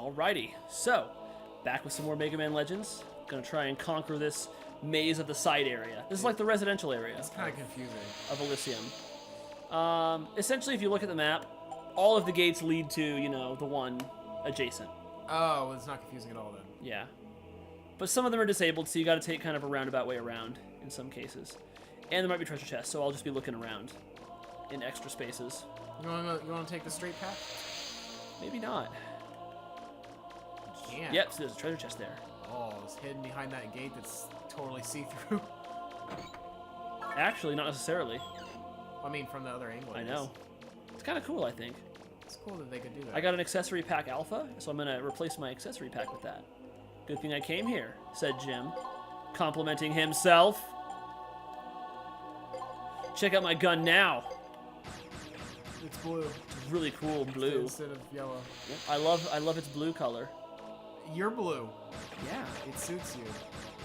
Alrighty, so back with some more Mega Man Legends. Gonna try and conquer this maze of the side area. This is like the residential area. It's kind of confusing. Of Elysium. Essentially, if you look at the map, all of the gates lead to, you know, the one adjacent. Oh, well, it's not confusing at all then. Yeah. But some of them are disabled, so you gotta take kind of a roundabout way around in some cases. And there might be treasure chests, so I'll just be looking around in extra spaces. You wanna take the straight path? Maybe not. Yeah. Yep, so there's a treasure chest there. Oh, it's hidden behind that gate that's totally see-through. Actually, not necessarily. I mean, from the other angle. I know. It's kind of cool, I think. It's cool that they could do that. I got an accessory pack alpha, so I'm gonna replace my accessory pack with that. Good thing I came here, said Jim, complimenting himself. Check out my gun now. It's blue. It's really cool blue. Instead of yellow. Yep. I love its blue color. You're blue. Yeah. It suits you.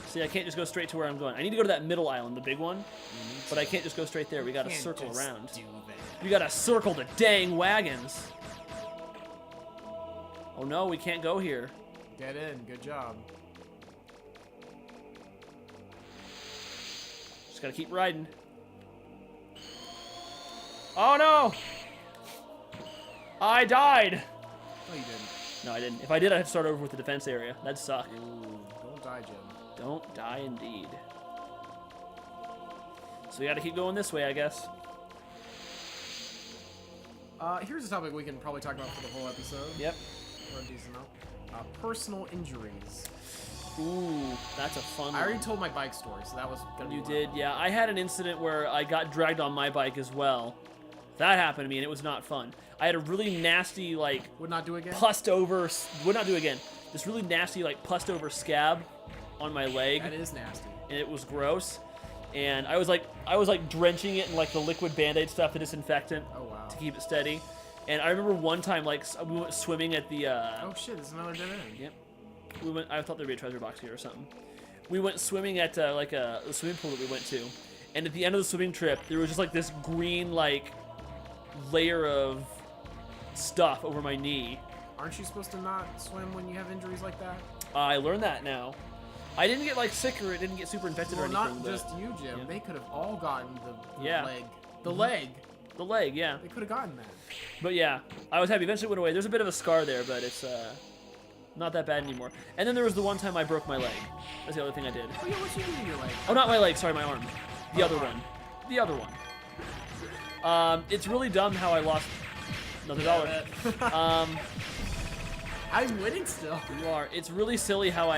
See, I can't just go straight to where I'm going. I need to go to that middle island, the big one. But I can't just go straight there. We gotta circle around. Do that. We gotta circle the dang wagons. Oh no, we can't go here. Dead end. Good job. Just gotta keep riding. Oh no! I died! No, you didn't. No, I didn't. If I did, I'd have to start over with the defense area. That'd suck. Ooh, don't die, Jim. Don't die indeed. So we gotta keep going this way, I guess. Here's a topic we can probably talk about for the whole episode. Yep. Or a decent amount. Personal injuries. Ooh, that's a fun one. I already told my bike story, so that was gonna be You one. did, yeah. I had an incident where I got dragged on my bike as well. That happened to me, and it was not fun. I had a really nasty, like, Would not do again? pussed over, would not do again. This really nasty, like, pussed over scab on my leg, That is nasty. and it was gross. And I was like drenching it in like the liquid Band-Aid stuff, the disinfectant, Oh, wow. to keep it steady. And I remember one time, like, we went swimming at the. Oh shit, there's another dead end. Yep. We went. I thought there'd be a treasure box here or something. We went swimming at like a swimming pool that we went to, and at the end of the swimming trip, there was just like this green like layer of stuff over my knee. Aren't you supposed to not swim when you have injuries like that? I learned that now. I didn't get like sick or it didn't get super infected Well, or anything. not but just you, Jim. yeah. They could have all gotten the Yeah. leg. The leg. the leg, yeah. They could have gotten that. But yeah, I was happy. Eventually it went away. There's a bit of a scar there, but it's not that bad anymore. And then there was the one time I broke my leg. That's the other thing I did. Oh yeah, what you do to your leg? Oh, not my leg. Sorry, my arm. The other one. The other one. It's really dumb how I lost another dollar. I'm winning still. You are. It's really silly how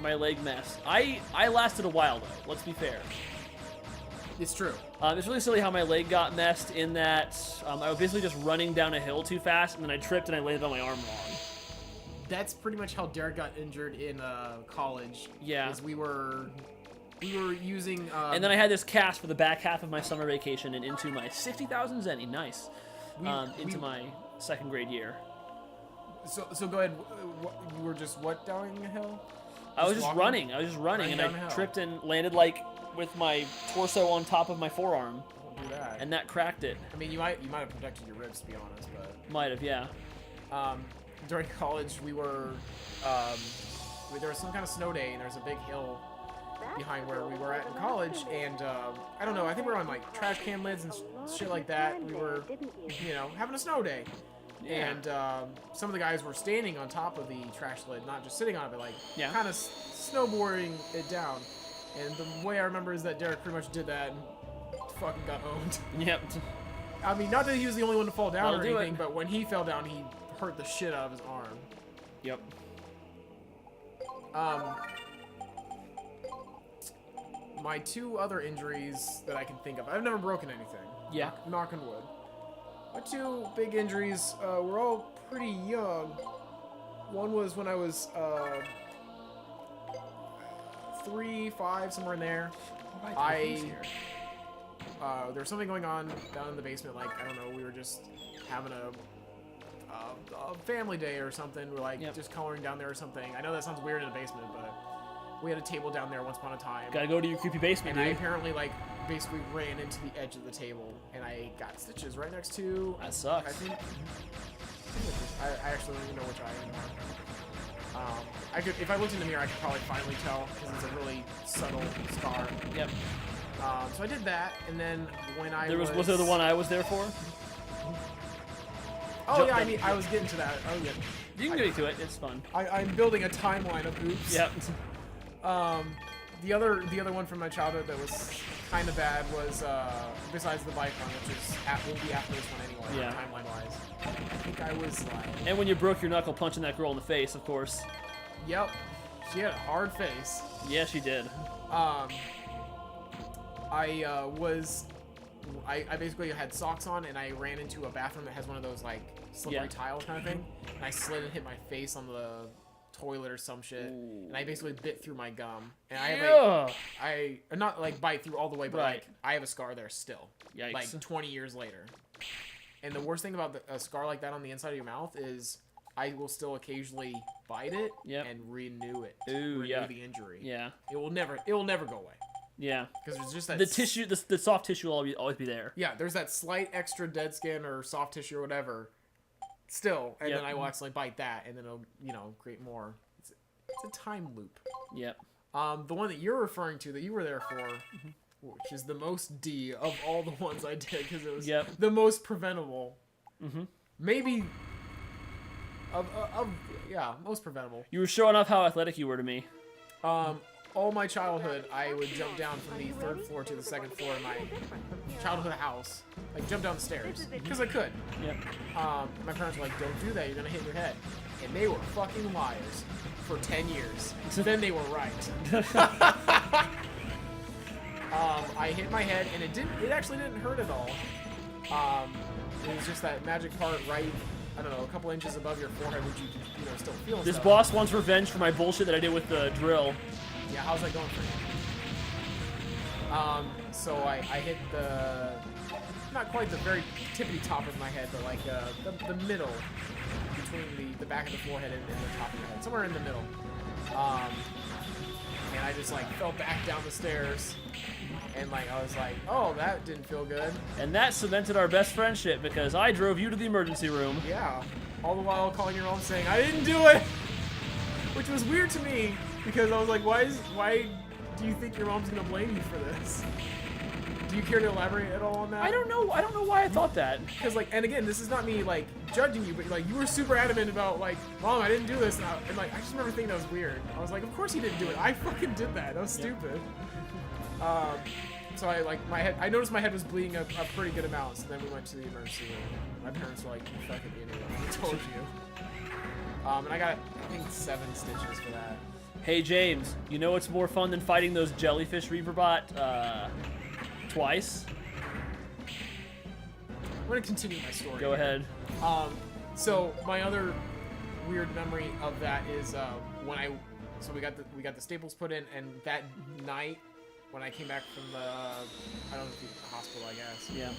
my leg messed. I lasted a while though. Let's be fair. It's true. It's really silly how my leg got messed in that I was basically just running down a hill too fast and then I tripped and I landed on my arm wrong. That's pretty much how Derek got injured in college. Yeah. Is we were using. And then I had this cast for the back half of my summer vacation and into my 60,000 zenny. Nice. Into my second grade year. So go ahead. You were just what down a hill? I was just walking? running. I was just running, and Running I down a hill. tripped and landed like with my torso on top of my forearm, Don't do that. and that cracked it. I mean, you might have protected your ribs, to be honest, but Might have, yeah. during college we were there was some kind of snow day, and there's a big hill behind where we were at in college, and I don't know. I think we were on like trash can lids and shit like that. We were, having a snow day. Yeah. And some of the guys were standing on top of the trash lid, not just sitting on it, but like kind of snowboarding it down. And the way I remember is that Derek pretty much did that and fucking got owned. Yep. I mean, not that he was the only one to fall down That'll or do anything, it. but when he fell down, he hurt the shit out of his arm. Yep. My two other injuries that I can think of, I've never broken anything. Yeah. Knock on wood. My two big injuries were all pretty young. One was when I was 3, 5, somewhere in there. There was something going on down in the basement. Like, I don't know, we were just having a family day or something. We're like just coloring down there or something. I know that sounds weird in a basement, but we had a table down there once upon a time. Gotta go to your creepy basement, And I dude. apparently, like, basically ran into the edge of the table, and I got stitches right next to... That sucks. I think... I actually don't even know which eye anymore. I could, if I looked in the mirror, I could probably finally tell because it's a really subtle scar. Yep. So I did that, and then when I was there the one I was there for? Oh yeah, I was getting to that. Oh yeah. You can get to it. It's fun. I'm building a timeline of oops. Yep. The other one from my childhood that was kind of bad was besides the bike one, which is will be after this one anyway. Yeah. Timeline wise, I think I was like. And when you broke your knuckle punching that girl in the face, of course. Yep. She had a hard face. Yeah, she did. I basically had socks on and I ran into a bathroom that has one of those like slippery tiles kind of thing, and I slid and hit my face on the toilet or some shit. Ooh. And I basically bit through my gum, and I have I not like bite through all the way, but like I have a scar there still. Yikes. Like 20 years later. And the worst thing about a scar like that on the inside of your mouth is I will still occasionally bite it and renew it. Ooh, renew the injury. Yeah. It will never go away. Yeah. Because there's just that the tissue, the soft tissue will always be there. Yeah, there's that slight extra dead skin or soft tissue or whatever still, and then I will accidentally bite that, and then it'll, create more. It's a time loop. Yep. The one that you're referring to that you were there for, which is the most D of all the ones I did, because it was the most preventable. Maybe. Most preventable. You were showing off how athletic you were to me. All my childhood, I would jump down from the 3rd floor to the 2nd floor in my childhood house. Like, jump down the stairs. Because I could. Yep. My parents were like, don't do that, you're gonna hit your head. And they were fucking liars for 10 years. Then they were right. I hit my head, and it actually didn't hurt at all. It was just that magic part right, I don't know, a couple inches above your forehead, which you can, still feel. This boss wants revenge for my bullshit that I did with the drill. Yeah, how's that going for you? So I hit not quite the very tippity top of my head, but like the middle between the back of the forehead and the top of your head, somewhere in the middle. And I just like fell back down the stairs, and like I was like, oh, that didn't feel good. And that cemented our best friendship because I drove you to the emergency room. Yeah, all the while calling your mom saying I didn't do it, which was weird to me. Because I was like, why do you think your mom's gonna blame you for this? Do you care to elaborate at all on that? I don't know why I thought that. Because like, and again, this is not me like judging you, but like you were super adamant about like, Mom, I didn't do this, and like I just remember thinking that was weird. I was like, of course he didn't do it. I fucking did that. That was stupid. So I noticed my head was bleeding a pretty good amount. So then we went to the emergency room. My parents were like, you fucking idiot. I told you. And I got I think 7 stitches for that. Hey James, you know what's more fun than fighting those jellyfish Reaverbot twice? I'm gonna continue my story. Go ahead. So my other weird memory of that is when we got the staples put in, and that night when I came back from the hospital, I guess. Yeah.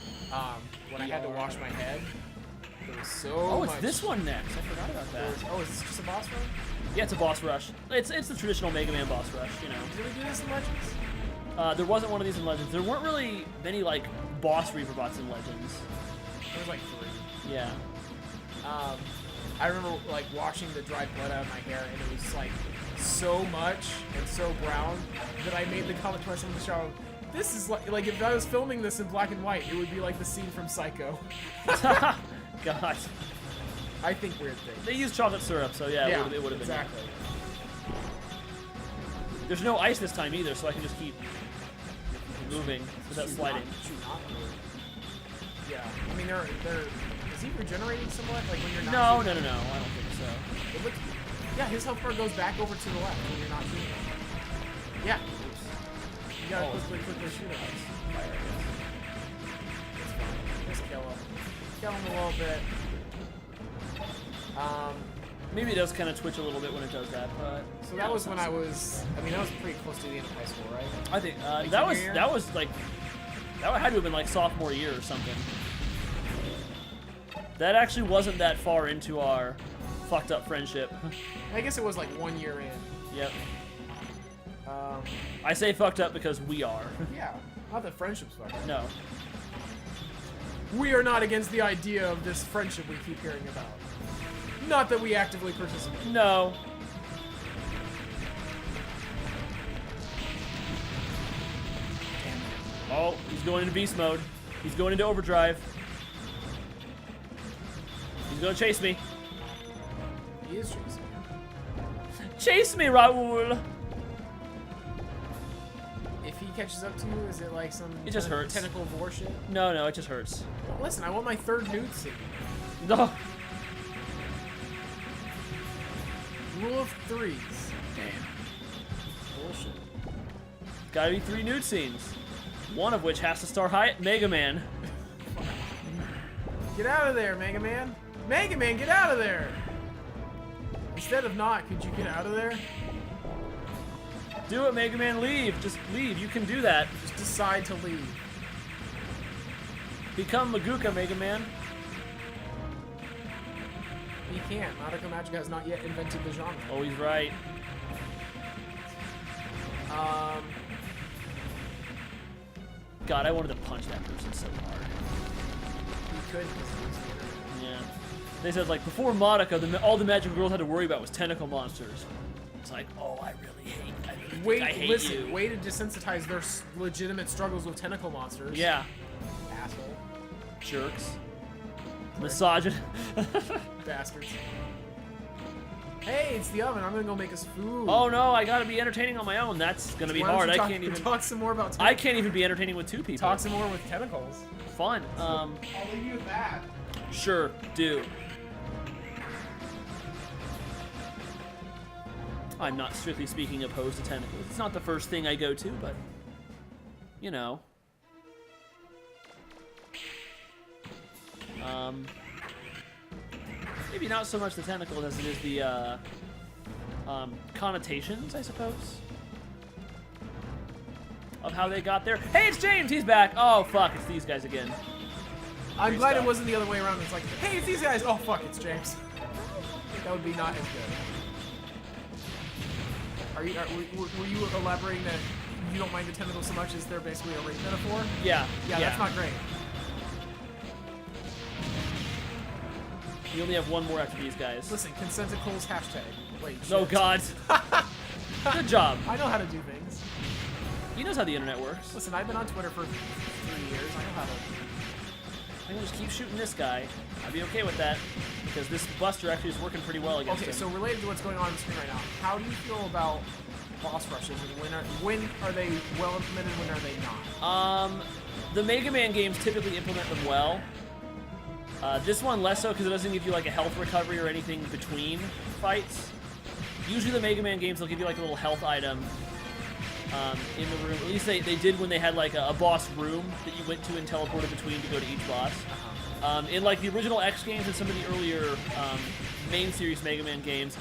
When I had to wash my head, there was so much. Oh, it's this one next. I forgot about that. Is this just a boss run? Yeah, it's a boss rush. It's the traditional Mega Man boss rush, Did we do this in Legends? There wasn't one of these in Legends. There weren't really many like boss Reaverbots in Legends. There was like 3. Yeah. I remember like washing the dried blood out of my hair, and it was like so much and so brown that I made the comment to myself in the shower. This is like if I was filming this in black and white, it would be like the scene from Psycho. God. I think weird things. They used chocolate syrup, so yeah, it would have been. Exactly. There's no ice this time either, so I can just keep moving without sliding. Yeah, I mean, is he regenerating somewhat? Like when you're not. No, I don't think so. Yeah, his health bar goes back over to the left when you're not shooting him. Yeah. You gotta quickly shoot him. It's fine. Just kill him. Kill him a little bit. Maybe it does kind of twitch a little bit when it does that, but so that was when that was pretty close to the end of high school, right? I think that was like that had to have been like sophomore year or something. That actually wasn't that far into our fucked up friendship. I guess it was like 1 year in. Yep. I say fucked up because we are. Yeah, not that friendship's fucked up. No. We are not against the idea of this friendship we keep hearing about. Not that we actively participate. No. Oh, he's going into beast mode. He's going into overdrive. He's gonna chase me. He is chasing. Chase me, Raul. If he catches up to you, is it like some It just hurts. tentacle vor shit? No, it just hurts. Listen, I want my third nude scene. No. Rule of threes. Damn. Bullshit. Gotta be 3 nude scenes. One of which has to star Mega Man. Get out of there, Mega Man. Mega Man, get out of there. Instead of not, could you get out of there? Do it, Mega Man. Leave. Just leave. You can do that. Just decide to leave. Become Maguka, Mega Man. He can't. Nautical Magic has not yet invented the genre. Oh, he's right. God, I wanted to punch that person so hard. You could. Yeah. They said, like, before Monica, all the magical girls had to worry about was tentacle monsters. It's like, oh, I hate Listen, you. way to desensitize their legitimate struggles with tentacle monsters. Yeah. Asshole. Jerks. Misogyn. Bastards. Hey, it's the oven. I'm gonna go make us food. Oh no, I gotta be entertaining on my own. That's gonna be hard. I can't even talk some more about tentacles. I can't even be entertaining with 2 people. Talk some more with tentacles. Fun. I'll leave you with that. Sure, do. I'm not strictly speaking opposed to tentacles. It's not the first thing I go to, but you know. Maybe not so much the tentacles as it is the connotations, I suppose, of how they got there. Hey, it's James! He's back! Oh, fuck, it's these guys again. I'm glad it wasn't the other way around. It's like, hey, it's these guys! Oh, fuck, it's James. That would be not as good. Were you elaborating that you don't mind the tentacles so much as they're basically a rape metaphor? Yeah. Yeah, that's not great. You only have one more after these guys. Listen, consenticles hashtag. Wait, shit. Oh, God. Good job. I know how to do things. He knows how the internet works. Listen, I've been on Twitter for 3 years. I know how to... I'm gonna just keep shooting this guy. I'd be okay with that, because this Buster actually is working pretty well against him. Okay, so related to what's going on the screen right now, how do you feel about boss rushes, and when are they well implemented, when are they not? The Mega Man games typically implement them well. This one less so, because it doesn't give you like a health recovery or anything between fights. Usually the Mega Man games, they'll give you like a little health item in the room. At least they did when they had like a boss room that you went to and teleported between to go to each boss. In like the original X games and some of the earlier main series Mega Man games,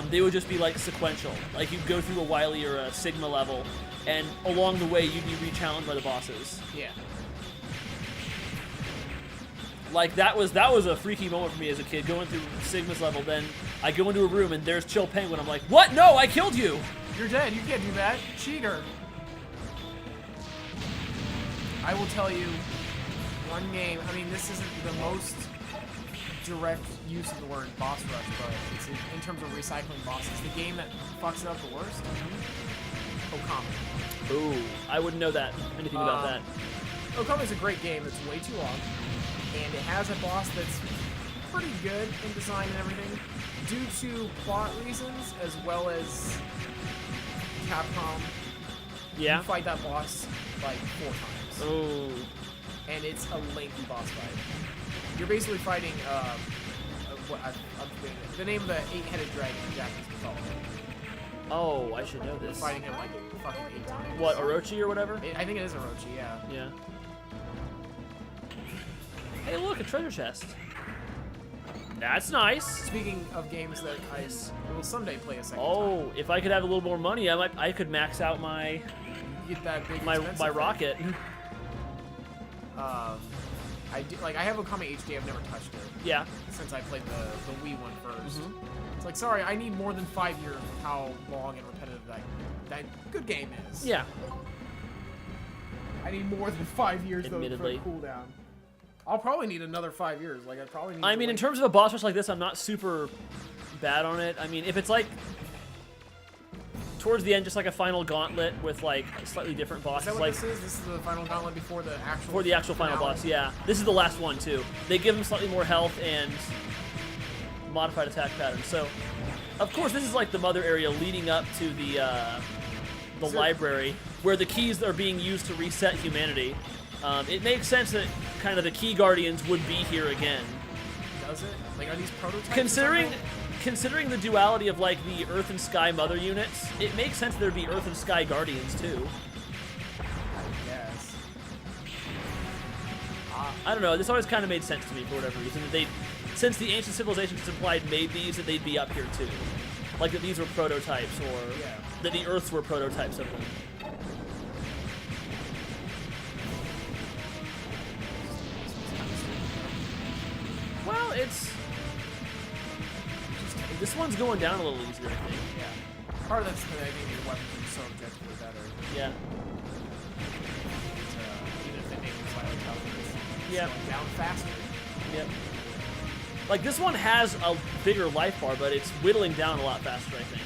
they would just be like sequential. Like you'd go through a Wily or a Sigma level, and along the way you'd be re-challenged by the bosses. Yeah. Like that was a freaky moment for me as a kid, going through Sigma's level. Then I go into a room and there's Chill Penguin. I'm like, what? No, I killed you. You're dead. You can't do that. Cheater. I will tell you one game. I mean, this isn't the most direct use of the word boss rush, but it's in terms of recycling bosses. The game that fucks it up the worst. Okami. Ooh, I wouldn't know anything about that. Okami is a great game. It's way too long, and it has a boss that's pretty good in design and everything, due to plot reasons as well as Capcom. Yeah. You fight that boss like 4 times. Oh. And it's a lengthy boss fight. You're basically fighting the name of the 8-headed dragon in Japanese mythology. Oh, I should know this. Fighting him like fucking 8 times. What, Orochi or whatever? I think it is Orochi, yeah. Yeah. Hey, look, a treasure chest. That's nice. Speaking of games that I will someday play a second time. Oh, if I could have a little more money, I could max out my Get that big my rocket. I have Okami HD. I've never touched it. Yeah. Since I played the Wii one first. It's like, sorry, I need more than 5 years of how long and repetitive that good game is. Yeah. I need more than 5 years though for a Admittedly. cooldown. I'll probably need another 5 years. Like, I probably need. I mean, in terms of a boss rush like this, I'm not super bad on it. I mean, if it's like towards the end, just like a final gauntlet with like slightly different bosses. Is that what like this is? This is the final gauntlet before the actual. Before the actual final boss, yeah. This is the last one too. They give him slightly more health and modified attack pattern. So, of course, this is like the mother area leading up to the library, where the keys are being used to reset humanity. It makes sense that kind of the key guardians would be here again. Does it? Like, are these prototypes? Considering the duality of like the Earth and Sky mother units, it makes sense there'd be Earth and Sky guardians too. I guess. I don't know. This always kind of made sense to me for whatever reason. That since the ancient civilizations implied made these, that they'd be up here too. Like that these were prototypes, or that the Earths were prototypes of them. Well, this one's going down a little easier, I think. Yeah. Part of that's because I think your weapons are so objectively better. Yeah. Even if they make it slightly tougher, it's going down faster. Yep. Like, this one has a bigger life bar, but it's whittling down a lot faster, I think.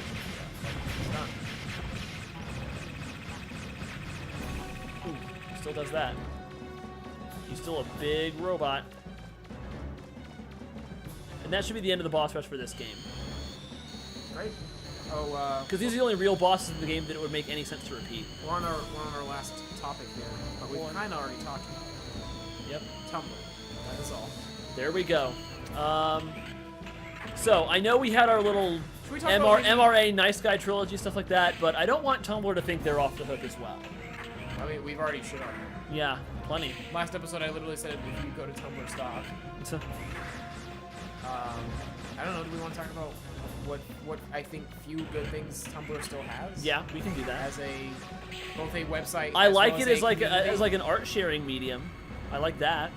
Ooh, still does that. He's still a big robot. And that should be the end of the boss rush for this game. Great. Oh, because these are the only real bosses in the game that it would make any sense to repeat. We're on our last topic here, but we've kind of already talked about it. Yep. Tumblr. That is all. There we go. So I know we had our little MRA Nice Guy trilogy, stuff like that, but I don't want Tumblr to think they're off the hook as well. I mean, we've already shit on them. Yeah, plenty. Last episode, I literally said, if you go to Tumblr, stop. So, I don't know. Do we want to talk about what I think few good things Tumblr still has? Yeah, we can do that. As both a website. I like it as like an art sharing medium. I like that.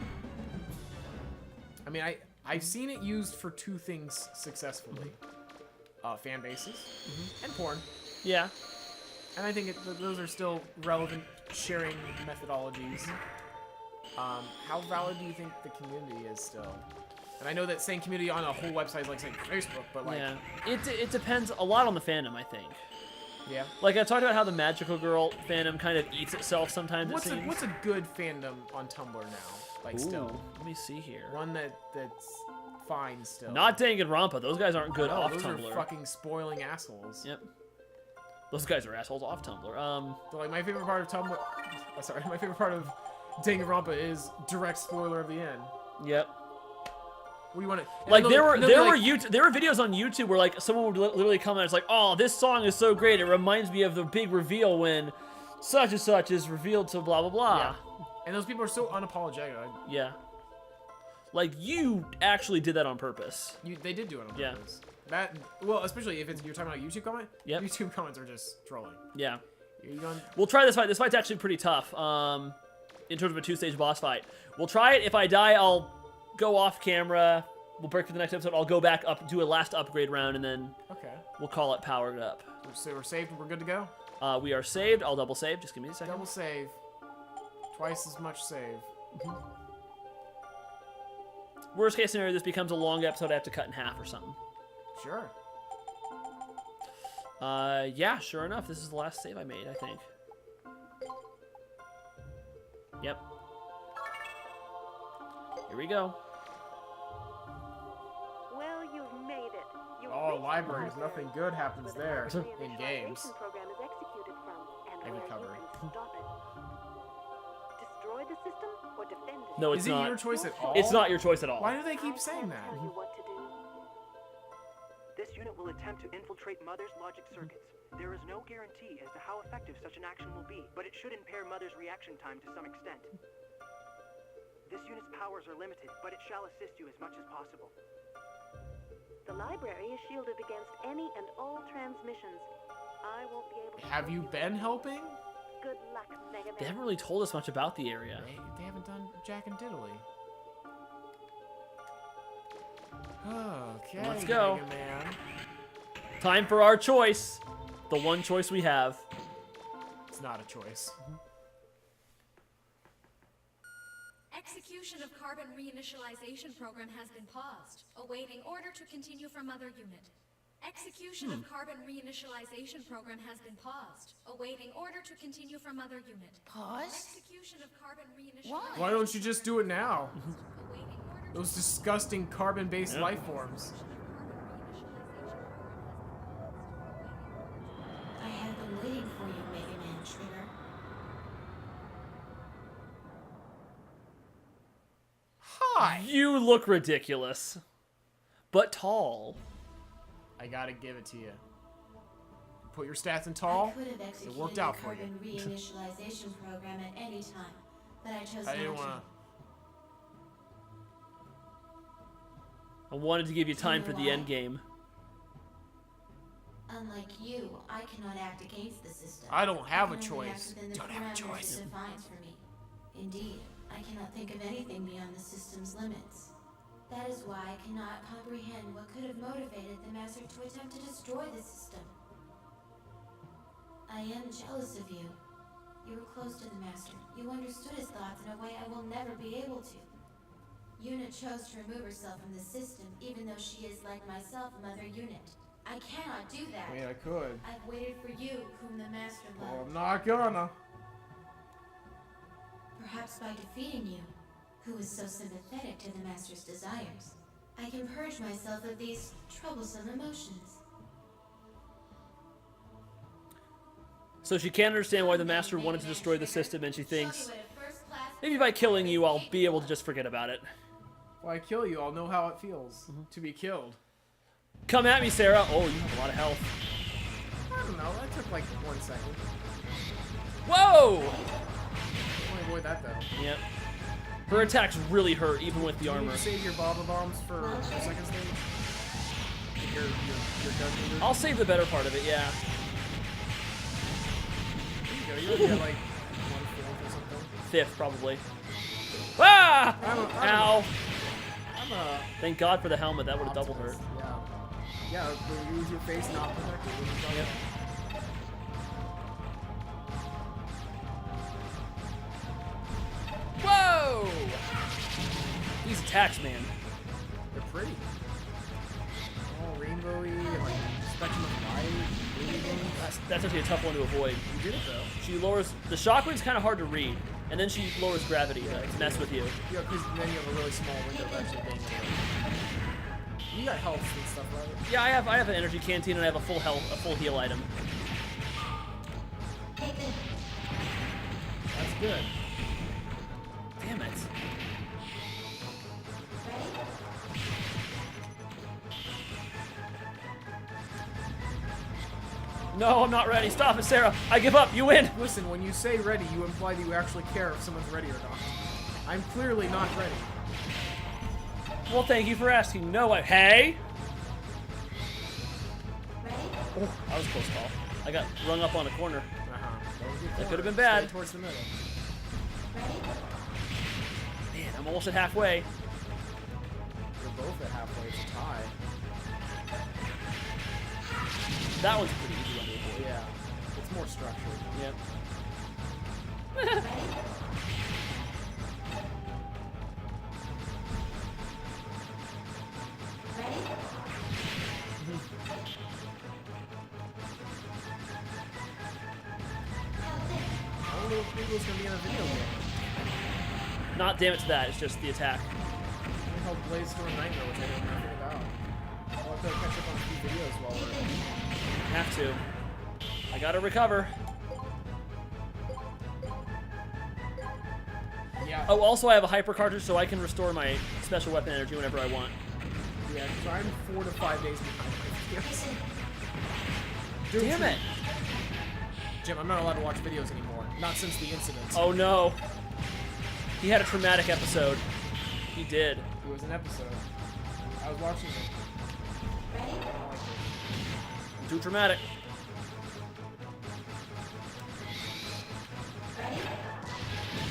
I mean, I've seen it used for two things successfully: fan bases and porn. Yeah. And I think those are still relevant sharing methodologies. How valid do you think the community is still? And I know that saying community on a whole website is like saying Facebook, but like... Yeah, it depends a lot on the fandom, I think. Yeah. Like, I talked about how the Magical Girl fandom kind of eats itself sometimes, What's a good fandom on Tumblr now? Like, still? Let me see here. One that's fine still. Not Danganronpa. Those guys aren't good off those Tumblr. Those are fucking spoiling assholes. Yep. Those guys are assholes off Tumblr. So, like, my favorite part of Tumblr... sorry, my favorite part of Danganronpa is direct spoiler of the end. Yep. What do you want to... Like, there were videos on YouTube where, like, someone would literally come and it's like, oh, this song is so great, it reminds me of the big reveal when such and such is revealed to blah, blah, blah. Yeah. And those people are so unapologetic. Yeah. Like, you actually did that on purpose. They did do it on purpose. Well, especially if you're talking about YouTube comment. Yep. YouTube comments are just trolling. Yeah. You going... We'll try this fight. This fight's actually pretty tough. In terms of a 2-stage boss fight. We'll try it. If I die, I'll go off camera. We'll break for the next episode. I'll go back up, do a last upgrade round, and then we'll call it powered up. So we're saved and we're good to go? We are saved. I'll double save. Just give me a second. Double save. Twice as much save. Worst case scenario, this becomes a long episode I have to cut in half or something. Sure. Yeah, sure enough. This is the last save I made, I think. Yep. Here we go. Well, you've made it. Libraries. Nothing good happens there in games. I recovered. Destroy the system or defend it? No, it's not. Is it your choice at all? It's not your choice at all. Why do they keep saying that? Tell you what to do. This unit will attempt to infiltrate Mother's logic circuits. There is no guarantee as to how effective such an action will be, but it should impair Mother's reaction time to some extent. This unit's powers are limited, but it shall assist you as much as possible. The library is shielded against any and all transmissions. I won't be able to... Have you been helping? Good luck, Mega Man. They haven't really told us much about the area. They haven't done Jack and Diddley. Okay, let's go. Mega Man. Time for our choice. The one choice we have. It's not a choice. Execution Execution of carbon reinitialization program has been paused, awaiting order to continue from other unit. Execution of carbon reinitialization program has been paused, awaiting order to continue from other unit. Pause? Execution of carbon reinitialization. Why don't you just do it now? Awaiting order to Those disgusting carbon-based life forms. I have been waiting for you, Mega Man Trigger. Hi! You look ridiculous, but tall. I gotta give it to you. Put your stats in tall. I could have executed worked out the for you. carbon reinitialization program at any time, but I chose I not didn't to. wanna. I wanted to give you time You for know the why? end game. Unlike you, I cannot act against the system. I don't have a can only act choice. within the Don't have a parameters choice. it defines for me. Indeed, I cannot think of anything beyond the system's limits. That is why I cannot comprehend what could have motivated the Master to attempt to destroy the system. I am jealous of you. You were close to the Master. You understood his thoughts in a way I will never be able to. Unit chose to remove herself from the system, even though she is, like myself, Mother Unit. I cannot do that. I mean, I could. I've waited for you, whom the Master Well, loved. I'm not gonna. Perhaps by defeating you, who is so sympathetic to the Master's desires, I can purge myself of these troublesome emotions. So she can't understand why the Master wanted to destroy the system, and she thinks, Show me what a first-class maybe by killing you, I'll be able to just forget about it. If I kill you, I'll know how it feels to be killed. Come at me, Sarah. Oh, you have a lot of health. I don't know. That took like 1 second. Whoa! Only avoid that though. Yep. Her attacks really hurt, even with the Can armor. you save your Baba bombs for the second stage? Your gun meter? I'll save the better part of it, yeah. There you go. You already had like 1/4 or something. Fifth, probably. Ah! Ow! I'm a Thank God for the helmet. That would have double hurt. optimist. Yeah. Yeah, but you use your face not protected. Yep. Whoa! These attacks, man. They're pretty. All rainbowy and like spectrum of light. That's actually a tough one to avoid. You did it though. She lowers... The shockwave's kind of hard to read. And then she lowers gravity to mess with you. Yeah, because then you have a really small window of actually being able to... You got health and stuff, right? Yeah, I have an energy canteen and I have a full heal item. That's good. Damn it. No, I'm not ready. Stop it, Sarah. I give up. You win. Listen, when you say ready, you imply that you actually care if someone's ready or not. I'm clearly not ready. Well, thank you for asking. No, Hey! Oh, that was a close call. I got rung up on a corner. That could have been bad. Stay towards the middle. Man, I'm almost at halfway. We're both at halfway. It's a tie. That one's a pretty easy one to avoid. Yeah. It's more structured. Yep. I don't know if Google's gonna be in a video game. Not damn it to that. It's just the attack. I help Blaze Storm Nightmare, which I know nothing about. I'll have to catch up on a few videos while we're... Have to. I gotta recover. Yeah. Oh, also I have a hyper cartridge, so I can restore my special weapon energy whenever I want. Yeah, so I'm 4 to 5 days behind my videos. Dude, Damn it! Jim, I'm not allowed to watch videos anymore. Not since the incident. Oh no. He had a traumatic episode. He did. It was an episode. I was watching it. I don't like it. Too traumatic.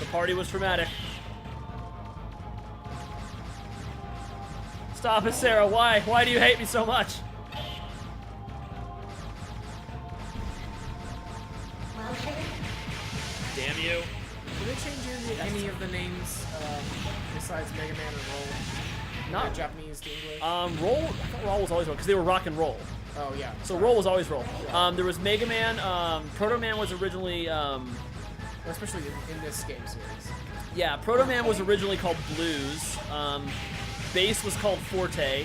The party was traumatic. Stop it, Sarah. Why? Why do you hate me so much? Well, Trigger, Damn you. Did it change any of the names besides Mega Man and Roll? Not Japanese to English. Roll. I thought Roll was always Roll because they were Rock and Roll. Oh yeah. So Roll was always Roll. There was Mega Man. Proto Man was originally. Especially in this game series. Yeah, Proto Man was originally called Blues. Bass was called Forte,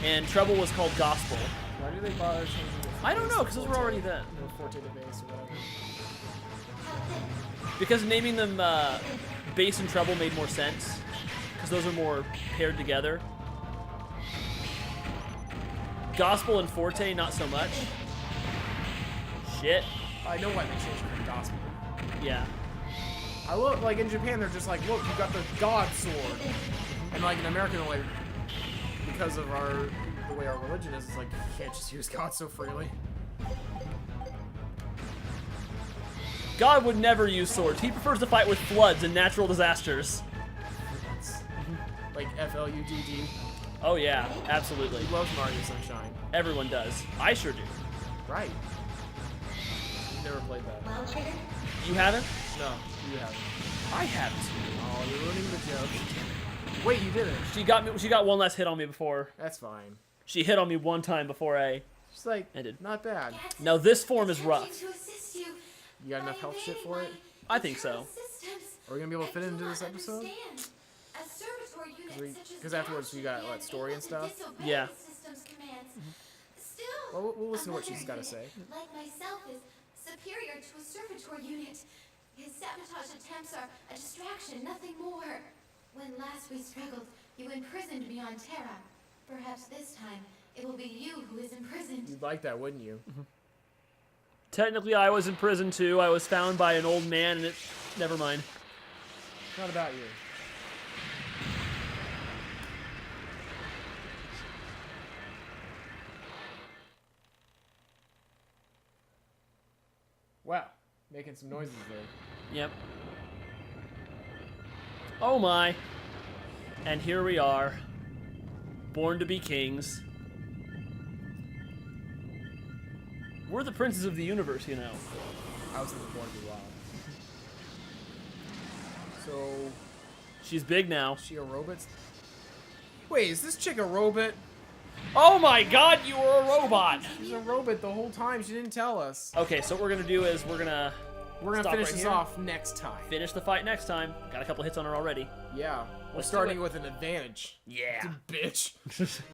and Treble was called Gospel. Why do they bother changing it? I don't know, because those were already then. Or Forte to Bass or whatever. Because naming them Bass and Treble made more sense, because those are more paired together. Gospel and Forte, not so much. Shit. I know why they changed it from Gospel. Yeah. I look like in Japan they're just like, look, you got the God sword, and like in America they're like, because of the way our religion is, it's like you can't just use God so freely. God would never use swords. He prefers to fight with floods and natural disasters. Like FLUDD. Oh yeah, absolutely. He loves Mario Sunshine. Everyone does. I sure do. Right. Never played that. Well, Trigger? You haven't? No, you haven't. I haven't. Oh, you're ruining the joke. Wait, you didn't. She got me. She got one last hit on me before. That's fine. She hit on me one time before I. Just like, Ended. not bad. Now this form is rough. To assist you. You got enough health shit for it? I think so. Are we gonna be able to fit it into this episode? Because afterwards we got, what, story and stuff? Yeah. Well, we'll listen to what she's got to say. Like myself is superior to a servitor unit. His sabotage attempts are a distraction, nothing more. When last we struggled, you imprisoned me on Terra. Perhaps this time, it will be you who is imprisoned. You'd like that, wouldn't you? Technically, I was in prison too. I was found by an old man, and it. Never mind. It's not about you. Wow, making some noises there. Yep. Oh my. And here we are. Born to be kings. We're the princes of the universe, you know. I was thinking Born to be Wild. So, She's big now. is she a robot? Wait, is this chick a robot? Oh my god, you were a robot! She's a robot the whole time. She didn't tell us. Okay, so what we're gonna do is we're gonna stop finish right this here. off next time. Finish the fight next time. Got a couple hits on her already. Yeah, we're Let's do starting it. with an advantage. Yeah. Bitch.